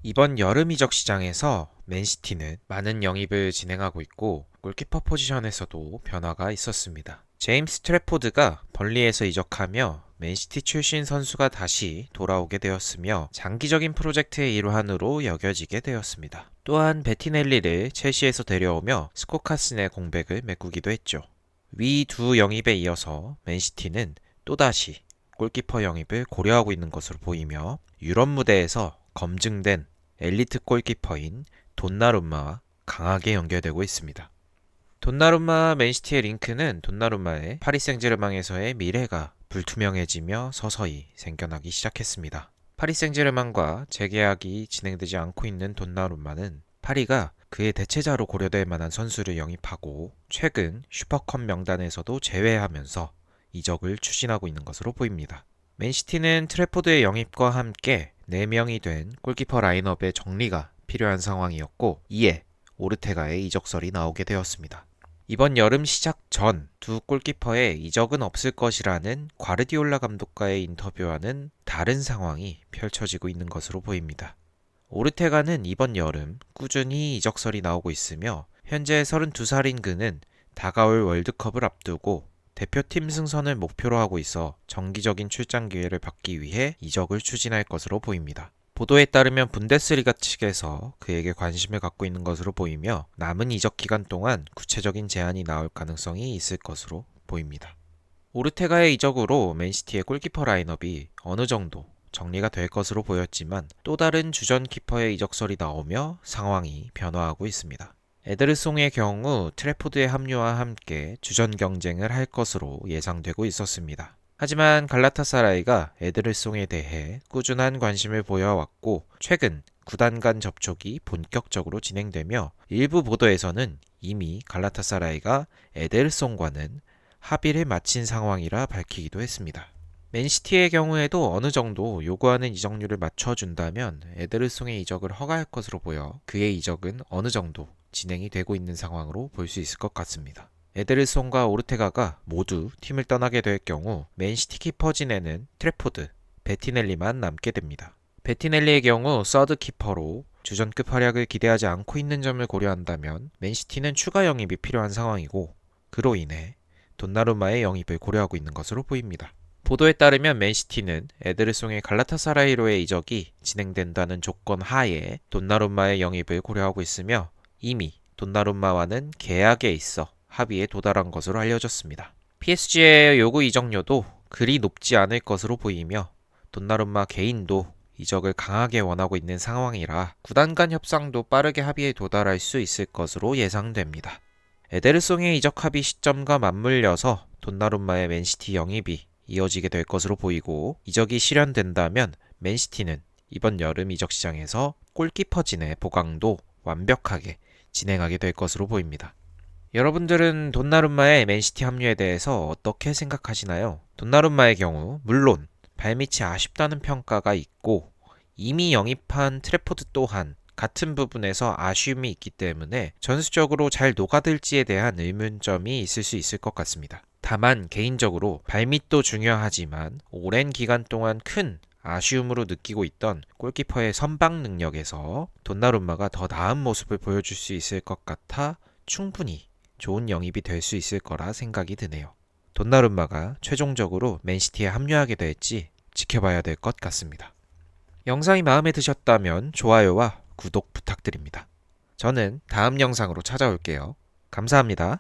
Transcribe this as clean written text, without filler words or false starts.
이번 여름 이적 시장에서 맨시티는 많은 영입을 진행하고 있고 골키퍼 포지션에서도 변화가 있었습니다. 제임스 트래포드가 벌리에서 이적하며 맨시티 출신 선수가 다시 돌아오게 되었으며 장기적인 프로젝트의 일환으로 여겨지게 되었습니다. 또한 베티넬리를 첼시에서 데려오며 스코카슨의 공백을 메꾸기도 했죠. 위 두 영입에 이어서 맨시티는 또다시 골키퍼 영입을 고려하고 있는 것으로 보이며 유럽 무대에서 검증된 엘리트 골키퍼인 돈나룸마와 강하게 연결되고 있습니다. 돈나룸마와 맨시티의 링크는 돈나룸마의 파리 생제르맹에서의 미래가 불투명해지며 서서히 생겨나기 시작했습니다. 파리 생제르맹과 재계약이 진행되지 않고 있는 돈나룸마는 파리가 그의 대체자로 고려될 만한 선수를 영입하고 최근 슈퍼컵 명단에서도 제외하면서 이적을 추진하고 있는 것으로 보입니다. 맨시티는 트래포드의 영입과 함께 4명이 된 골키퍼 라인업의 정리가 필요한 상황이었고 이에 오르테가의 이적설이 나오게 되었습니다. 이번 여름 시작 전 두 골키퍼의 이적은 없을 것이라는 과르디올라 감독과의 인터뷰와는 다른 상황이 펼쳐지고 있는 것으로 보입니다. 오르테가는 이번 여름 꾸준히 이적설이 나오고 있으며 현재 32살인 그는 다가올 월드컵을 앞두고 대표팀 승선을 목표로 하고 있어 정기적인 출장 기회를 받기 위해 이적을 추진할 것으로 보입니다. 보도에 따르면 분데스리가 측에서 그에게 관심을 갖고 있는 것으로 보이며 남은 이적 기간 동안 구체적인 제안이 나올 가능성이 있을 것으로 보입니다. 오르테가의 이적으로 맨시티의 골키퍼 라인업이 어느 정도 정리가 될 것으로 보였지만 또 다른 주전 키퍼의 이적설이 나오며 상황이 변화하고 있습니다. 에드르송의 경우 트래포드의 합류와 함께 주전 경쟁을 할 것으로 예상되고 있었습니다. 하지만 갈라타사라이가 에드르송에 대해 꾸준한 관심을 보여왔고 최근 구단 간 접촉이 본격적으로 진행되며 일부 보도에서는 이미 갈라타사라이가 에데르송과는 합의를 마친 상황이라 밝히기도 했습니다. 맨시티의 경우에도 어느 정도 요구하는 이적료를 맞춰준다면 에데르송의 이적을 허가할 것으로 보여 그의 이적은 어느 정도 진행이 되고 있는 상황으로 볼 수 있을 것 같습니다. 에데르송과 오르테가가 모두 팀을 떠나게 될 경우 맨시티 키퍼진에는 트래포드, 베티넬리만 남게 됩니다. 베티넬리의 경우 서드 키퍼로 주전급 활약을 기대하지 않고 있는 점을 고려한다면 맨시티는 추가 영입이 필요한 상황이고 그로 인해 돈나룸마의 영입을 고려하고 있는 것으로 보입니다. 보도에 따르면 맨시티는 에드르송의 갈라타사라이로의 이적이 진행된다는 조건 하에 돈나룸마의 영입을 고려하고 있으며 이미 돈나룸마와는 계약에 있어 합의에 도달한 것으로 알려졌습니다. PSG의 요구 이적료도 그리 높지 않을 것으로 보이며 돈나룸마 개인도 이적을 강하게 원하고 있는 상황이라 구단 간 협상도 빠르게 합의에 도달할 수 있을 것으로 예상됩니다. 에데르송의 이적 합의 시점과 맞물려서 돈나룸마의 맨시티 영입이 이어지게 될 것으로 보이고 이적이 실현된다면 맨시티는 이번 여름 이적 시장에서 골키퍼진의 보강도 완벽하게 진행하게 될 것으로 보입니다. 여러분들은 돈나룸마의 맨시티 합류에 대해서 어떻게 생각하시나요? 돈나룸마의 경우 물론 발밑이 아쉽다는 평가가 있고 이미 영입한 트래포드 또한 같은 부분에서 아쉬움이 있기 때문에 전술적으로 잘 녹아들지에 대한 의문점이 있을 수 있을 것 같습니다. 다만 개인적으로 발밑도 중요하지만 오랜 기간 동안 큰 아쉬움으로 느끼고 있던 골키퍼의 선방 능력에서 돈나룸마가 더 나은 모습을 보여줄 수 있을 것 같아 충분히 좋은 영입이 될 수 있을 거라 생각이 드네요. 돈나룸마가 최종적으로 맨시티에 합류하게 될지 지켜봐야 될 것 같습니다. 영상이 마음에 드셨다면 좋아요와 구독 부탁드립니다. 저는 다음 영상으로 찾아올게요. 감사합니다.